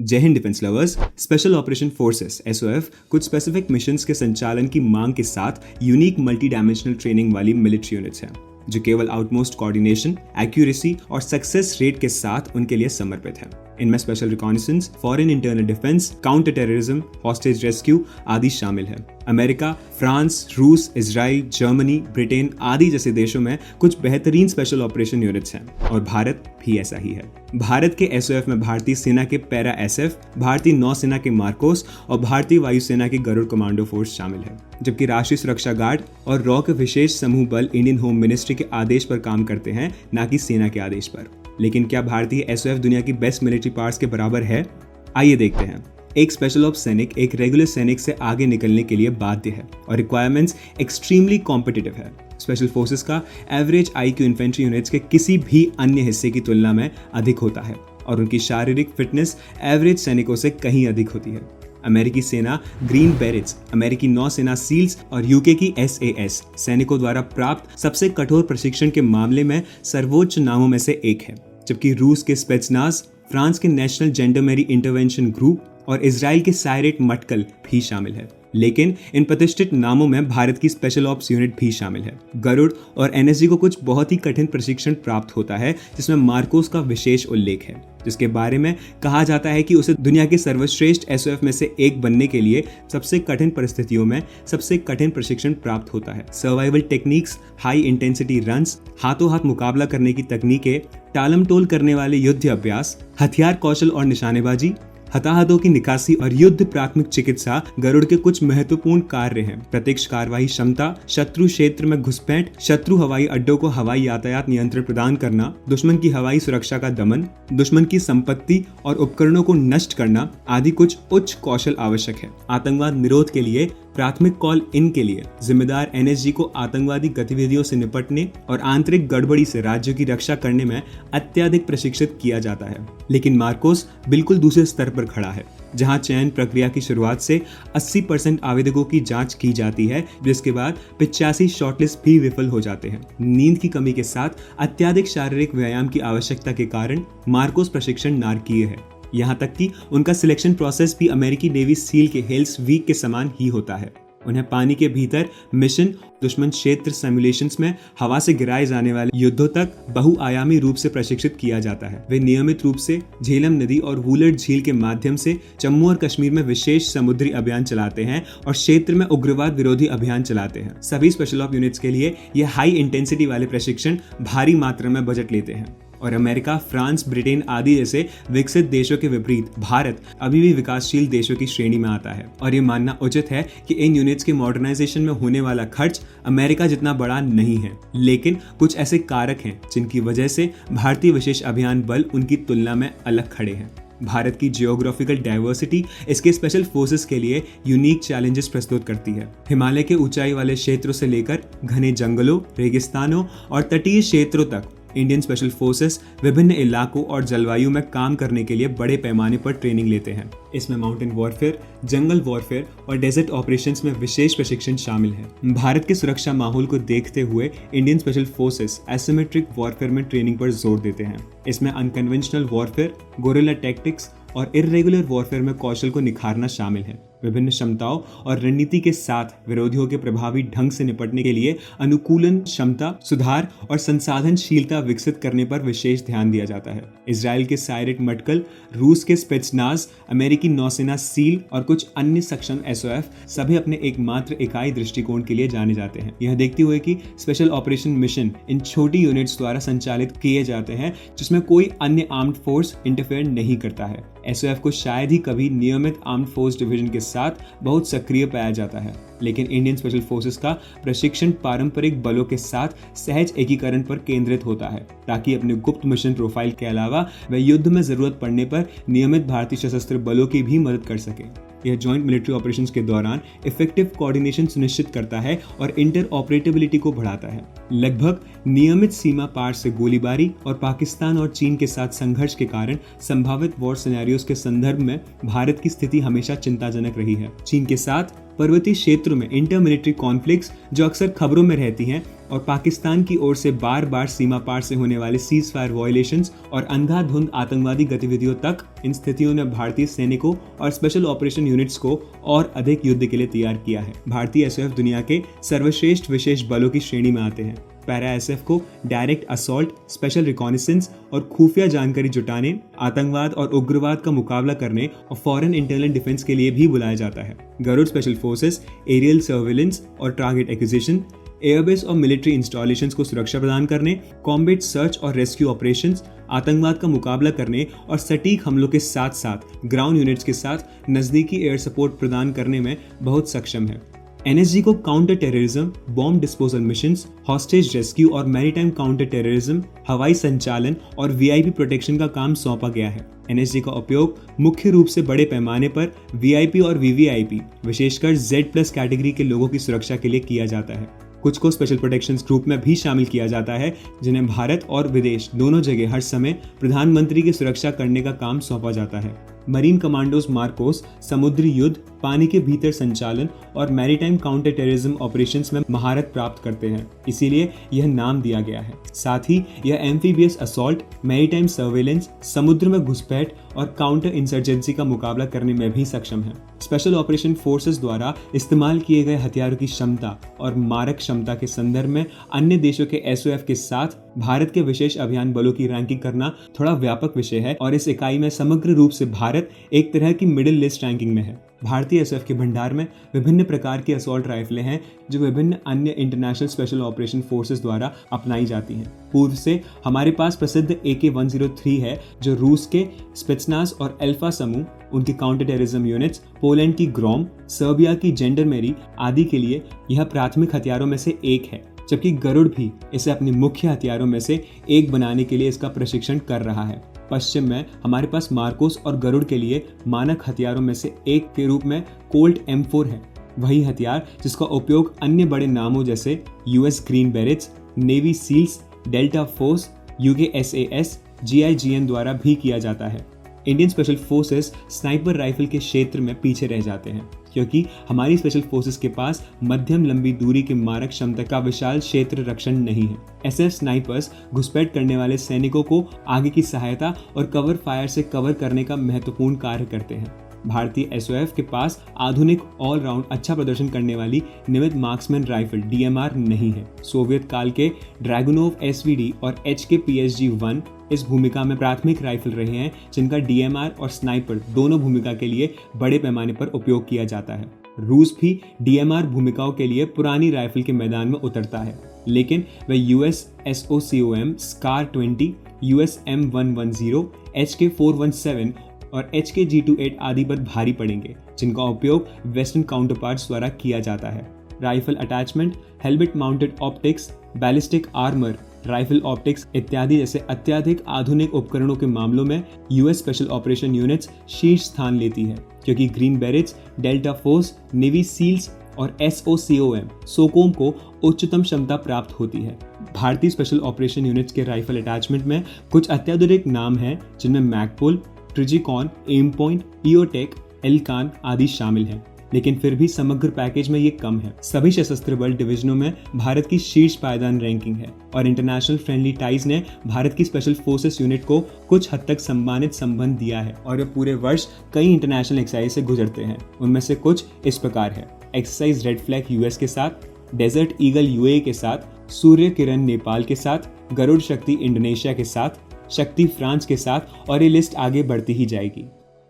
जय Hind defence lovers. Special operation forces SOF कुछ specific missions के संचालन की मांग के साथ यूनिक मल्टी डायमेंशनल ट्रेनिंग वाली मिलिट्री यूनिट्स हैं जो केवल आउटमोस्ट कोऑर्डिनेशन, एक्यूरेसी और सक्सेस रेट के साथ उनके लिए समर्पित है। इनमें special reconnaissance, foreign internal defence, counter terrorism, hostage rescue आदि शामिल है। अमेरिका, फ्रांस, रूस, इजराइल, जर्मनी, ब्रिटेन आदि जैसे देशों में कुछ बेहतरीन स्पेशल ऑपरेशन यूनिट्स हैं और भारत भी ऐसा ही है। भारत के एसओएफ में भारतीय सेना के पैरा एसएफ, भारतीय नौसेना के मार्कोस और भारतीय वायुसेना की गरुड़ कमांडो फोर्स शामिल है, जबकि राष्ट्रीय सुरक्षा गार्ड और रॉ के विशेष समूह बल इंडियन होम मिनिस्ट्री के आदेश पर काम करते हैं, न कि सेना के आदेश पर। लेकिन क्या भारतीय एसओएफ दुनिया की बेस्ट मिलिट्री पावर्स के बराबर है? आइए देखते हैं। एक स्पेशल ऑप्स सैनिक एक रेगुलर सैनिक से आगे निकलने के लिए बाध्य है और रिक्वायरमेंट्स एक्सट्रीमली कॉम्पिटिटिव है। स्पेशल फोर्सेस का एवरेज आईक्यू इन्फेंट्री यूनिट्स के किसी भी अन्य हिस्से की तुलना में अधिक होता है और उनकी शारीरिक फिटनेस एवरेज सैनिकों से कहीं अधिक होती है। अमेरिकी सेना ग्रीन बेरेट्स, अमेरिकी नौसेना सील्स और यूके की एसएएस सैनिकों द्वारा प्राप्त सबसे कठोर प्रशिक्षण के मामले में सर्वोच्च नामों में से एक है, जबकि रूस के स्पेत्सनाज़, फ्रांस के नेशनल जेंडरमेरी इंटरवेंशन ग्रुप और इजराइल के सायरेट मटकल भी शामिल है। लेकिन इन प्रतिष्ठित नामों में भारत की स्पेशल ऑप्स यूनिट भी शामिल है। गरुड़ और एनएसजी को कुछ बहुत ही कठिन प्रशिक्षण प्राप्त होता है, जिसमें मार्कोस का विशेष उल्लेख है, जिसके बारे में कहा जाता है कि उसे दुनिया के सर्वश्रेष्ठ एसओएफ में से एक बनने के लिए सबसे कठिन परिस्थितियों में सबसे कठिन प्रशिक्षण प्राप्त होता है। Survival techniques, high intensity runs, हाथों हाथ मुकाबला करने की तकनीकें, टालमटोल करने वाले युद्ध अभ्यास, हथियार कौशल और निशानेबाजी, हताहतों की निकासी और युद्ध प्राथमिक चिकित्सा गरुड़ के कुछ महत्वपूर्ण कार्य हैं। प्रत्यक्ष कार्रवाई क्षमता, शत्रु क्षेत्र में घुसपैठ, शत्रु हवाई अड्डों को हवाई यातायात नियंत्रण प्रदान करना, दुश्मन की हवाई सुरक्षा का दमन, दुश्मन की संपत्ति और उपकरणों को नष्ट करना आदि कुछ उच्च कौशल आवश्यक है। आतंकवाद निरोध के लिए प्राथमिक कॉल इन के लिए जिम्मेदार एनएसजी को आतंकवादी गतिविधियों से निपटने और आंतरिक गड़बड़ी से राज्यों की रक्षा करने में अत्यधिक प्रशिक्षित किया जाता है। लेकिन मार्कोस बिल्कुल दूसरे स्तर पर खड़ा है, जहां चयन प्रक्रिया की शुरुआत से 80% आवेदकों की जांच की जाती है, जिसके बाद 85 शॉर्टलिस्ट भी विफल हो जाते हैं। नींद की कमी के साथ अत्यधिक शारीरिक व्यायाम की आवश्यकता के कारण मार्कोस प्रशिक्षण नारकीय है। यहाँ तक कि उनका सिलेक्शन प्रोसेस भी अमेरिकी नेवी सील के हेल्स वीक के समान ही होता है। उन्हें पानी के भीतर मिशन, दुश्मन क्षेत्र सिमुलेशंस में हवा से गिराए जाने वाले युद्धों तक बहुआयामी रूप से प्रशिक्षित किया जाता है। वे नियमित रूप से झेलम नदी और वुलर्ड झील के माध्यम से जम्मू और कश्मीर में विशेष समुद्री अभियान चलाते हैं और क्षेत्र में उग्रवाद विरोधी अभियान चलाते हैं। सभी स्पेशल ऑप यूनिट्स के लिए यह हाई इंटेंसिटी वाले प्रशिक्षण भारी मात्रा में बजट लेते हैं और अमेरिका, फ्रांस, ब्रिटेन आदि जैसे विकसित देशों के विपरीत भारत अभी भी विकासशील देशों की श्रेणी में आता है। और ये मानना उचित है कि इन यूनिट्स के मॉडर्नाइजेशन में होने वाला खर्च अमेरिका जितना बड़ा नहीं है, लेकिन कुछ ऐसे कारक हैं जिनकी वजह से भारतीय विशेष अभियान बल उनकी तुलना में अलग खड़े हैं। भारत की जियोग्राफिकल डाइवर्सिटी इसके स्पेशल फोर्सेस के लिए यूनिक चैलेंजेस प्रस्तुत करती है। हिमालय के ऊंचाई वाले क्षेत्रों से लेकर घने जंगलों, रेगिस्तानों और तटीय क्षेत्रों तक इंडियन स्पेशल फोर्सेस विभिन्न इलाकों और जलवायु में काम करने के लिए बड़े पैमाने पर ट्रेनिंग लेते हैं। इसमें माउंटेन वॉरफेयर, जंगल वॉरफेयर और डेजर्ट ऑपरेशंस में विशेष प्रशिक्षण शामिल है। भारत के सुरक्षा माहौल को देखते हुए Indian special forces asymmetric warfare में ट्रेनिंग पर जोर देते हैं। इसमें अनकन्वेंशनल वॉरफेयर, गोरिल्ला टैक्टिक्स और इर्रेगुलर वॉरफेयर में कौशल को निखारना शामिल है। विभिन्न क्षमताओं और रणनीति के साथ विरोधियों के प्रभावी ढंग से निपटने के लिए अनुकूलन क्षमता, सुधार और संसाधनशीलता विकसित करने पर विशेष ध्यान दिया जाता है। इजराइल के सायरेट मटकल, रूस के स्पेत्सनाज़, अमेरिकी नौसेना सील और कुछ अन्य सक्षम एसओएफ सभी अपने एकमात्र इकाई दृष्टिकोण के लिए जाने जाते हैं। यह देखते हुए कि स्पेशल ऑपरेशन मिशन इन छोटी यूनिट्स द्वारा संचालित किए जाते हैं, जिसमें कोई अन्य आर्म्ड फोर्स इंटरफेयर नहीं करता है। एसओएफ को शायद ही कभी नियमित आर्म्ड फोर्स डिवीजन के साथ बहुत सक्रिय पाया जाता है, लेकिन इंडियन स्पेशल फोर्सेस का प्रशिक्षण पारंपरिक बलों के साथ सहज एकीकरण पर केंद्रित होता है, ताकि अपने गुप्त मिशन प्रोफाइल के अलावा वे युद्ध में जरूरत पड़ने पर नियमित भारतीय सशस्त्र बलों की भी मदद कर सके। यह जॉइंट मिलिट्री ऑपरेशंस के दौरान इफेक्टिव कोऑर्डिनेशन सुनिश्चित करता है और इंटर ऑपरेटेबिलिटी को बढ़ाता है। लगभग नियमित सीमा पार से गोलीबारी और पाकिस्तान और चीन के साथ संघर्ष के कारण संभावित वॉर सिनेरियोस के संदर्भ में भारत की स्थिति हमेशा चिंताजनक रही है। चीन के साथ पर्वतीय क्षेत्रों में इंटर मिलिट्री कॉन्फ्लिक्ट्स जो अक्सर खबरों में रहती हैं और पाकिस्तान की ओर से बार बार सीमा पार से होने वाले सीज फायर वायलेशंस और अंधाधुंध आतंकवादी गतिविधियों तक, इन स्थितियों ने भारतीय सैनिकों और स्पेशल ऑपरेशन यूनिट्स को और अधिक युद्ध के लिए तैयार किया है। भारतीय एसओएफ दुनिया के सर्वश्रेष्ठ विशेष बलों की श्रेणी में आते हैं। पैरा एसएफ को डायरेक्ट असॉल्ट, स्पेशल रिकॉनिसेंस और खुफिया जानकारी जुटाने, आतंकवाद और उग्रवाद का मुकाबला करने और फॉरेन इंटरनल डिफेंस के लिए भी बुलाया जाता है। Garud special forces aerial surveillance और टारगेट एक्विजिशन, एयरबेस और मिलिट्री इंस्टॉलेशंस को सुरक्षा प्रदान करने, कॉम्बैट सर्च और रेस्क्यू ऑपरेशंस, आतंकवाद का मुकाबला करने और सटीक हमलों के साथ साथ ग्राउंड यूनिट्स के साथ नजदीकी एयर सपोर्ट प्रदान करने में बहुत सक्षम है। एनएसजी को counter terrorism, bomb disposal missions, hostage rescue और मैरीटाइम काउंटर टेररिज्म, हवाई संचालन और वीआईपी प्रोटेक्शन का काम सौंपा गया है। एनएसजी का उपयोग मुख्य रूप से बड़े पैमाने पर वीआईपी और वीवीआईपी, विशेषकर Z+ कैटेगरी के लोगों की सुरक्षा के लिए किया जाता है। कुछ को स्पेशल प्रोटेक्शन ग्रुप में भी शामिल किया जाता है, जिन्हें भारत और विदेश दोनों जगह हर समय प्रधानमंत्री की सुरक्षा करने का काम सौंपा जाता है। मरीन कमांडोज मार्कोस समुद्री युद्ध, पानी के भीतर संचालन और मैरीटाइम काउंटर टेररिज्म ऑपरेशंस में महारत प्राप्त करते हैं, इसीलिए यह नाम दिया गया है। साथ ही यह एम्फीबियस असॉल्ट, मैरीटाइम सर्वेलेंस, समुद्र में घुसपैठ और काउंटर इंसर्जेंसी का मुकाबला करने में भी सक्षम है। स्पेशल ऑपरेशन फोर्सेस द्वारा इस्तेमाल किए गए हथियारों की क्षमता और मारक क्षमता के संदर्भ में अन्य देशों के एसओएफ के साथ भारत के विशेष अभियान बलों की रैंकिंग करना थोड़ा व्यापक विषय है और इस इकाई में समग्र रूप से भारत एक तरह की मिडिल लिस्ट रैंकिंग में है। भारतीय एसओएफ के भंडार में विभिन्न प्रकार की असॉल्ट राइफलें हैं जो विभिन्न अन्य इंटरनेशनल स्पेशल ऑपरेशन फोर्सेस द्वारा अपनाई जाती हैं। पूर्व से हमारे पास प्रसिद्ध AK-103 है जो रूस के स्पित्सनास और अल्फा समूह, उनकी काउंटर टेररिज्म यूनिट्स, पोलैंड की ग्रोम, सर्बिया की जेंडरमेरी आदि के लिए यह प्राथमिक हथियारों में से एक है, जबकि गरुड़ भी इसे अपने मुख्य हथियारों में से एक बनाने के लिए इसका प्रशिक्षण कर रहा है। पश्चिम में हमारे पास मार्कोस और गरुड़ के लिए मानक हथियारों में से एक के रूप में कोल्ट M4 है, वही हथियार जिसका उपयोग अन्य बड़े नामों जैसे US green berets, navy seals, delta force, UK SAS, GIGN द्वारा भी किया जाता है। Indian special forces sniper rifle के क्षेत्र में पीछे रह जाते हैं क्योंकि हमारी स्पेशल फोर्सेस के पास मध्यम लंबी दूरी के मारक क्षमता का विशाल क्षेत्र रक्षण नहीं है। एसएफ स्नाइपर्स घुसपैठ करने वाले सैनिकों को आगे की सहायता और कवर फायर से कवर करने का महत्वपूर्ण कार्य करते हैं। भारतीय एसओएफ के पास आधुनिक ऑलराउंड अच्छा प्रदर्शन करने वाली नियमित मार्क्समैन राइफल DMR नहीं है। सोवियत काल के ड्रैगुनोव SVD और HK PSG-1 इस भूमिका में प्राथमिक राइफल रहे हैं जिनका DMR और स्नाइपर दोनों भूमिका के लिए बड़े पैमाने पर उपयोग किया जाता है। रूस भी DMR भूमिकाओं के लिए पुरानी राइफल के मैदान में उतरता है, लेकिन वह US SOCOM SCAR-20, US M110, HK417 और HK-G28 आदि पर भारी पड़ेंगे, जिनका उपयोग वेस्टर्न काउंटरपार्ट्स द्वारा किया जाता है। Rifle attachment, helmet mounted optics, ballistic armour, rifle optics इत्यादि जैसे अत्याधिक आधुनिक उपकरणों के मामलों में US स्पेशल ऑपरेशन यूनिट्स शीर्ष स्थान लेती है, क्योंकि green berets, delta force, navy seals और SOCOM को उच्चतम क्षमता प्राप्त होती है। भारतीय स्पेशल ऑपरेशन यूनिट्स के राइफल अटैचमेंट में कुछ अत्याधुनिक नाम हैं जिनमें मैकपुल, ट्रिजिकॉन, एम पॉइंट, ईओटेक, एलकान आदि शामिल हैं, लेकिन फिर भी समग्र पैकेज में ये कम है। सभी सशस्त्र बल डिवीजनों में भारत की शीर्ष पायदान रैंकिंग है और इंटरनेशनल फ्रेंडली टाइज ने भारत की स्पेशल फोर्सेस यूनिट को कुछ हद तक सम्मानित संबंध दिया है और वे पूरे वर्ष कई इंटरनेशनल एक्सरसाइज से गुजरते हैं। उनमें से कुछ इस प्रकार है: एक्सरसाइज रेड फ्लैग US के साथ, डेजर्ट ईगल UAE के साथ, सूर्य किरण नेपाल के साथ, गरुड़ शक्ति इंडोनेशिया के साथ, शक्ति फ्रांस के साथ, और ये लिस्ट आगे बढ़ती ही जाएगी।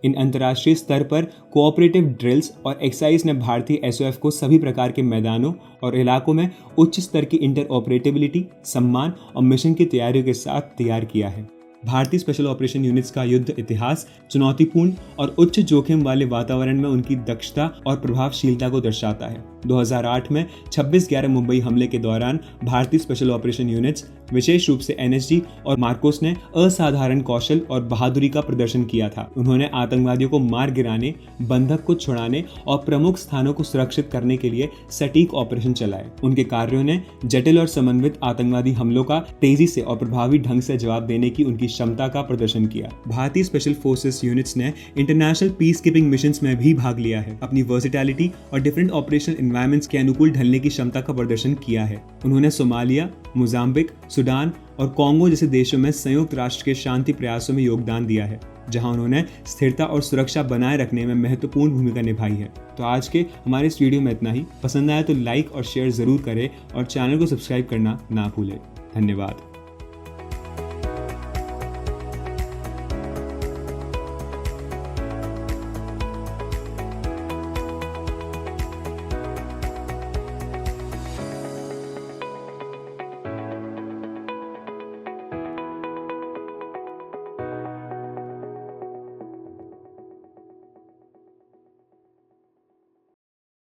इन अंतर्राष्ट्रीय स्तर पर कोऑपरेटिव ड्रिल्स और एक्सरसाइज ने भारतीय एसओएफ को सभी प्रकार के मैदानों और इलाकों में उच्च स्तर की इंटरऑपरेटिबिलिटी, सम्मान और मिशन की तैयारियों के साथ तैयार किया है। भारतीय स्पेशल ऑपरेशन यूनिट्स का युद्ध इतिहास चुनौतीपूर्ण और उच्च जोखिम वाले वातावरण में उनकी दक्षता और प्रभावशीलता को दर्शाता है। 2008 में 26/11 मुंबई हमले के दौरान भारतीय स्पेशल ऑपरेशन यूनिट्स, विशेष रूप से एनएसजी और मार्कोस ने असाधारण कौशल और बहादुरी का प्रदर्शन किया था। उन्होंने आतंकवादियों को मार गिराने, बंधक को छुड़ाने और प्रमुख स्थानों को सुरक्षित करने के लिए सटीक ऑपरेशन चलाए। उनके कार्यों ने जटिल और समन्वित आतंकवादी हमलों का तेजी से और प्रभावी ढंग से जवाब देने की उनकी की क्षमता का प्रदर्शन किया। भारतीय स्पेशल फोर्सेस यूनिट्स ने इंटरनेशनल पीस कीपिंग मिशंस में भी भाग लिया है। अपनी वर्सिटैलिटी और डिफरेंट ऑपरेशनल एनवायरनमेंट्स के अनुकूल ढलने की क्षमता का प्रदर्शन किया है। उन्होंने सोमालिया, मोजाम्बिक, सूडान और कॉन्गो जैसे देशों में संयुक्त राष्ट्र के शांति प्रयासों में योगदान दिया है, जहां उन्होंने स्थिरता और सुरक्षा बनाए रखने में महत्वपूर्ण भूमिका निभाई है। तो आज के हमारे इस वीडियो में इतना ही। पसंद आया तो लाइक और शेयर जरूर करें और चैनल को सब्सक्राइब करना ना भूलें। धन्यवाद।